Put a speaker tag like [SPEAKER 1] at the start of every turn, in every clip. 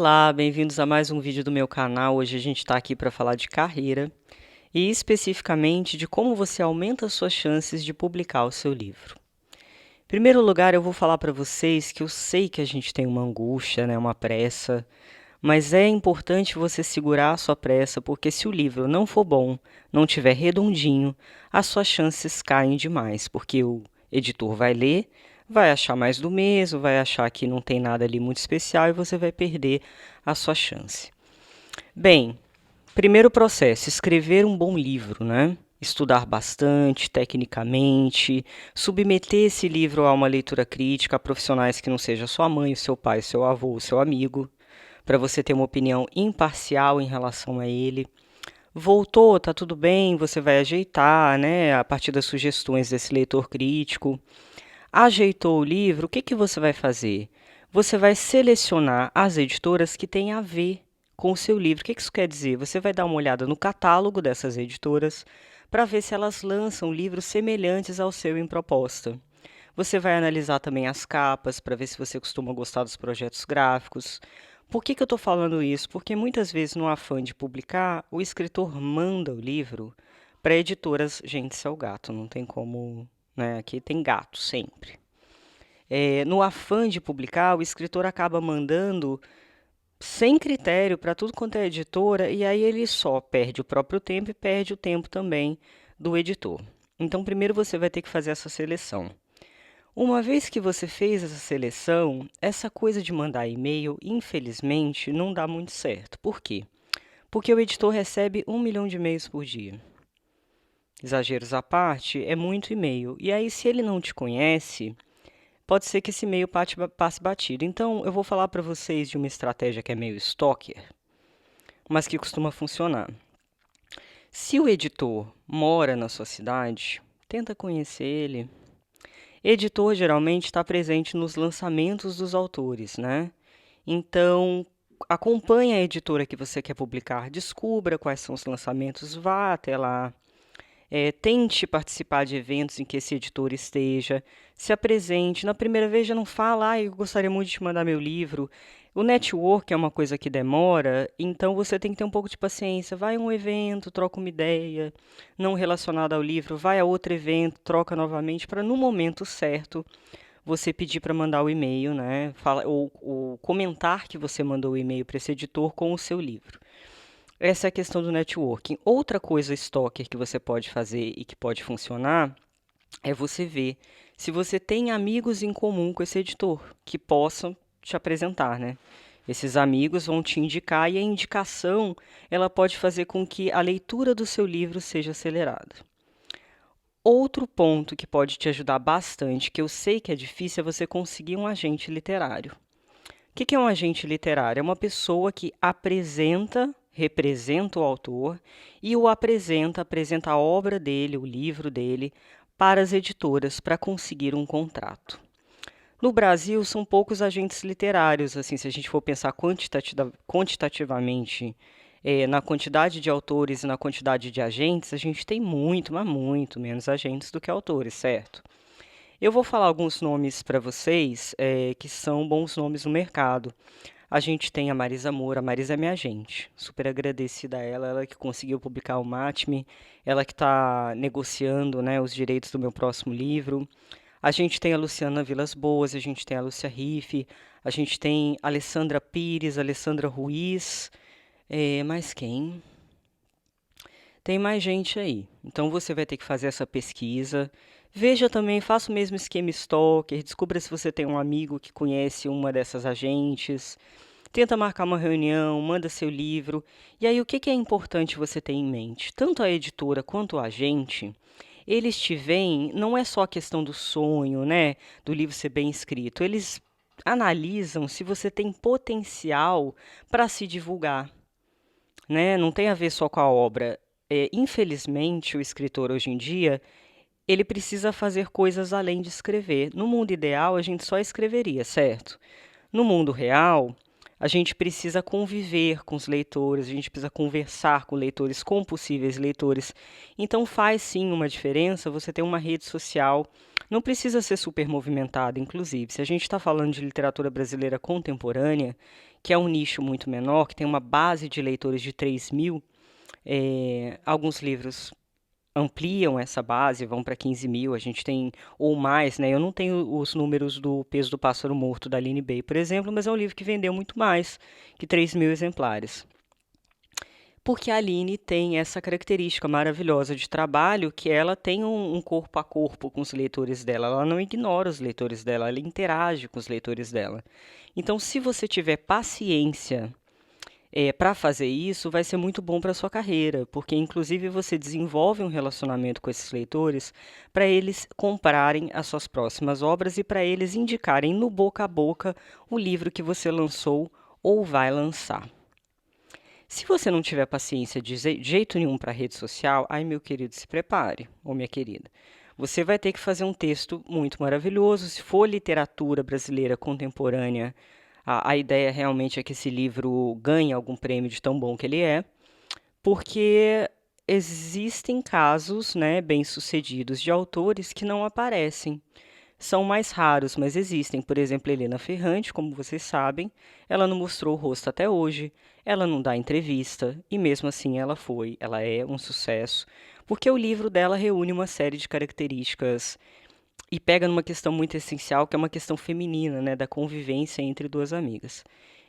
[SPEAKER 1] Olá, bem-vindos a mais um vídeo do meu canal. Hoje a gente está aqui para falar de carreira e especificamente de como você aumenta as suas chances de publicar o seu livro. Em primeiro lugar, eu vou falar para vocês que eu sei que a gente tem uma angústia, né, uma pressa, mas é importante você segurar a sua pressa, porque se o livro não for bom, não tiver redondinho, as suas chances caem demais, porque o editor vai ler, vai achar mais do mesmo, vai achar que não tem nada ali muito especial e você vai perder a sua chance. Bem, primeiro processo, escrever um bom livro, né? Estudar bastante, tecnicamente, submeter esse livro a uma leitura crítica, a profissionais que não seja sua mãe, o seu pai, o seu avô, o seu amigo, para você ter uma opinião imparcial em relação a ele. Voltou, tá tudo bem, você vai ajeitar, né, a partir das sugestões desse leitor crítico. Ajeitou o livro, o que que você vai fazer? Você vai selecionar as editoras que têm a ver com o seu livro. O que que isso quer dizer? Você vai dar uma olhada no catálogo dessas editoras para ver se elas lançam livros semelhantes ao seu em proposta. Você vai analisar também as capas para ver se você costuma gostar dos projetos gráficos. Por que que eu estou falando isso? Porque muitas vezes, no afã de publicar, o escritor manda o livro para editoras. Gente, isso é o gato, não tem como, né? Aqui tem gato sempre. No afã de publicar, o escritor acaba mandando sem critério para tudo quanto é editora, e aí ele só perde o próprio tempo e perde o tempo também do editor. Então, primeiro você vai ter que fazer essa seleção. Uma vez que você fez essa seleção, essa coisa de mandar e-mail, infelizmente, não dá muito certo. Por quê? Porque o editor recebe 1 milhão de e-mails por dia. Exageros à parte, é muito e-mail. E aí, se ele não te conhece, pode ser que esse e-mail passe batido. Então, eu vou falar para vocês de uma estratégia que é meio stalker, mas que costuma funcionar. Se o editor mora na sua cidade, tenta conhecer ele. Editor geralmente está presente nos lançamentos dos autores, né? Então, acompanhe a editora que você quer publicar, descubra quais são os lançamentos, vá até lá. Tente participar de eventos em que esse editor esteja, se apresente. Na primeira vez já não fala, eu gostaria muito de te mandar meu livro. O network é uma coisa que demora, então você tem que ter um pouco de paciência. Vai a um evento, troca uma ideia, não relacionada ao livro, vai a outro evento, troca novamente, para no momento certo você pedir para mandar o e-mail, né? Ou comentar que você mandou o e-mail para esse editor com o seu livro. Essa é a questão do networking. Outra coisa stalker que você pode fazer e que pode funcionar é você ver se você tem amigos em comum com esse editor que possam te apresentar, né? Esses amigos vão te indicar e a indicação ela pode fazer com que a leitura do seu livro seja acelerada. Outro ponto que pode te ajudar bastante, que eu sei que é difícil, é você conseguir um agente literário. O que é um agente literário? É uma pessoa que representa o autor e o apresenta a obra dele, o livro dele, para as editoras para conseguir um contrato. No Brasil, são poucos agentes literários, assim, se a gente for pensar quantitativamente, na quantidade de autores e na quantidade de agentes, a gente tem muito, mas muito menos agentes do que autores, certo? Eu vou falar alguns nomes para vocês, que são bons nomes no mercado. A gente tem a Marisa Moura. A Marisa é minha agente. Super agradecida a ela, ela que conseguiu publicar o Matme, ela que está negociando, né, os direitos do meu próximo livro. A gente tem a Luciana Vilas Boas, a gente tem a Lúcia Riff, a gente tem a Alessandra Pires, a Alessandra Ruiz, mais quem? Tem mais gente aí. Então você vai ter que fazer essa pesquisa. Veja também, faça o mesmo esquema stalker, descubra se você tem um amigo que conhece uma dessas agentes. Tenta marcar uma reunião, manda seu livro. E aí, o que é importante você ter em mente? Tanto a editora quanto o agente, eles te veem, não é só a questão do sonho, né? Do livro ser bem escrito. Eles analisam se você tem potencial para se divulgar, né? Não tem a ver só com a obra. Infelizmente, o escritor hoje em dia, ele precisa fazer coisas além de escrever. No mundo ideal, a gente só escreveria, certo? No mundo real, a gente precisa conviver com os leitores, a gente precisa conversar com leitores, com possíveis leitores. Então faz sim uma diferença você ter uma rede social. Não precisa ser super movimentada, inclusive. Se a gente está falando de literatura brasileira contemporânea, que é um nicho muito menor, que tem uma base de leitores de 3.000, alguns livros ampliam essa base, vão para 15.000, a gente tem, ou mais, né? Eu não tenho os números do Peso do Pássaro Morto, da Aline Bay, por exemplo, mas é um livro que vendeu muito mais que 3.000 exemplares. Porque a Aline tem essa característica maravilhosa de trabalho, que ela tem um corpo a corpo com os leitores dela, ela não ignora os leitores dela, ela interage com os leitores dela. Então, se você tiver paciência para fazer isso, vai ser muito bom para a sua carreira, porque inclusive você desenvolve um relacionamento com esses leitores para eles comprarem as suas próximas obras e para eles indicarem no boca a boca o livro que você lançou ou vai lançar. Se você não tiver paciência de jeito nenhum para a rede social, ai meu querido, se prepare, ou minha querida. Você vai ter que fazer um texto muito maravilhoso. Se for literatura brasileira contemporânea, a ideia realmente é que esse livro ganhe algum prêmio de tão bom que ele é, porque existem casos, né, bem-sucedidos de autores que não aparecem. São mais raros, mas existem. Por exemplo, Helena Ferrante, como vocês sabem, ela não mostrou o rosto até hoje, ela não dá entrevista, e mesmo assim ela é um sucesso, porque o livro dela reúne uma série de características e pega numa questão muito essencial, que é uma questão feminina, né, da convivência entre duas amigas.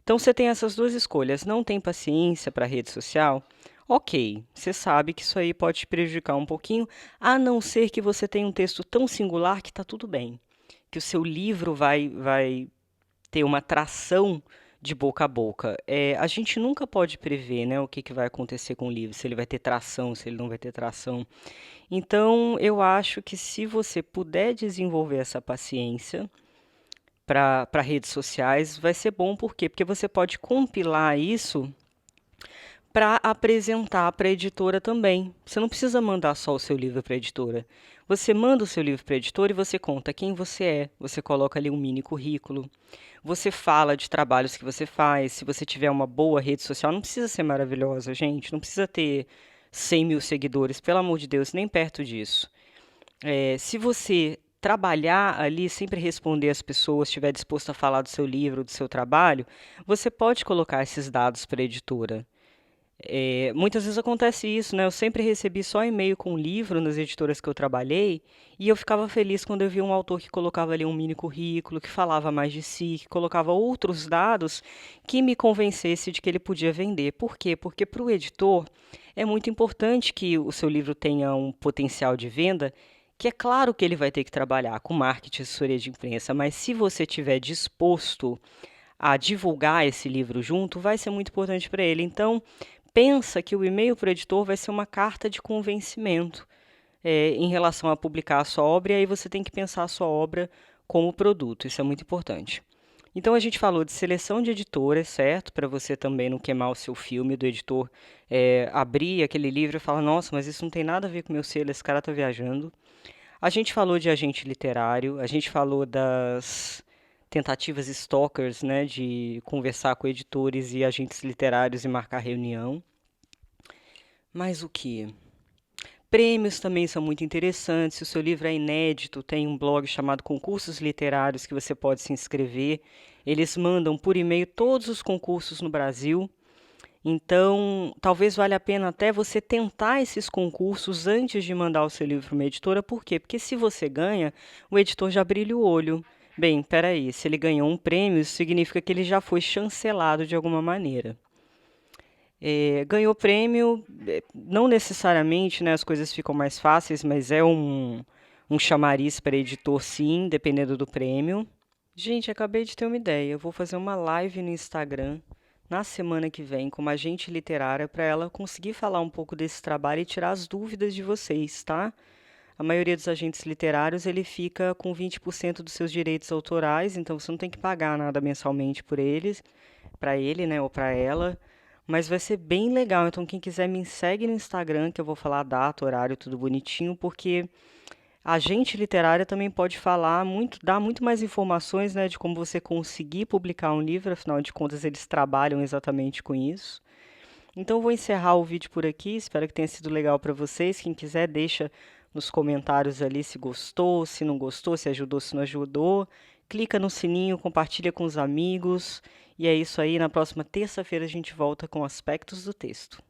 [SPEAKER 1] Então você tem essas duas escolhas, não tem paciência para a rede social? Ok, você sabe que isso aí pode te prejudicar um pouquinho, a não ser que você tenha um texto tão singular que está tudo bem, que o seu livro vai ter uma tração de boca a boca. A gente nunca pode prever, né, o que vai acontecer com o livro, se ele vai ter tração, se ele não vai ter tração. Então, eu acho que se você puder desenvolver essa paciência para redes sociais, vai ser bom. Por quê? Porque você pode compilar isso para apresentar para a editora também. Você não precisa mandar só o seu livro para a editora. Você manda o seu livro para a editora e você conta quem você é. Você coloca ali um mini currículo. Você fala de trabalhos que você faz. Se você tiver uma boa rede social, não precisa ser maravilhosa, gente. Não precisa ter 100.000 seguidores, pelo amor de Deus, nem perto disso. Se você trabalhar ali, sempre responder as pessoas, estiver disposto a falar do seu livro, do seu trabalho, você pode colocar esses dados para a editora. Muitas vezes acontece isso, né? Eu sempre recebi só e-mail com livro nas editoras que eu trabalhei e eu ficava feliz quando eu via um autor que colocava ali um mini currículo, que falava mais de si, que colocava outros dados que me convencesse de que ele podia vender. Por quê? Porque para o editor é muito importante que o seu livro tenha um potencial de venda, que é claro que ele vai ter que trabalhar com marketing e assessoria de imprensa, mas se você estiver disposto a divulgar esse livro junto, vai ser muito importante para ele. Então, pensa que o e-mail para o editor vai ser uma carta de convencimento em relação a publicar a sua obra, e aí você tem que pensar a sua obra como produto, isso é muito importante. Então a gente falou de seleção de editoras, certo? Para você também não queimar o seu filme do editor, abrir aquele livro e falar, nossa, mas isso não tem nada a ver com o meu selo, esse cara está viajando. A gente falou de agente literário, a gente falou das tentativas stalkers, né, de conversar com editores e agentes literários e marcar reunião. Mas o que? Prêmios também são muito interessantes. Se o seu livro é inédito, tem um blog chamado Concursos Literários que você pode se inscrever. Eles mandam por e-mail todos os concursos no Brasil. Então, talvez valha a pena até você tentar esses concursos antes de mandar o seu livro para uma editora. Por quê? Porque se você ganha, o editor já brilha o olho. Bem, peraí, se ele ganhou um prêmio, isso significa que ele já foi chancelado de alguma maneira. Ganhou prêmio, não necessariamente, né, as coisas ficam mais fáceis, mas é um chamariz para editor, sim, dependendo do prêmio. Gente, acabei de ter uma ideia. Eu vou fazer uma live no Instagram na semana que vem com uma agente literária para ela conseguir falar um pouco desse trabalho e tirar as dúvidas de vocês, tá? A maioria dos agentes literários ele fica com 20% dos seus direitos autorais, então você não tem que pagar nada mensalmente por eles, para ele, né, ou para ela. Mas vai ser bem legal. Então, quem quiser me segue no Instagram, que eu vou falar a data, horário, tudo bonitinho, porque A agente literária também pode falar muito, dar muito mais informações, né, de como você conseguir publicar um livro, afinal de contas eles trabalham exatamente com isso. Então, eu vou encerrar o vídeo por aqui. Espero que tenha sido legal para vocês. Quem quiser, deixa nos comentários ali se gostou, se não gostou, se ajudou, se não ajudou. Clica no sininho, compartilha com os amigos. E é isso aí. Na próxima terça-feira a gente volta com aspectos do texto.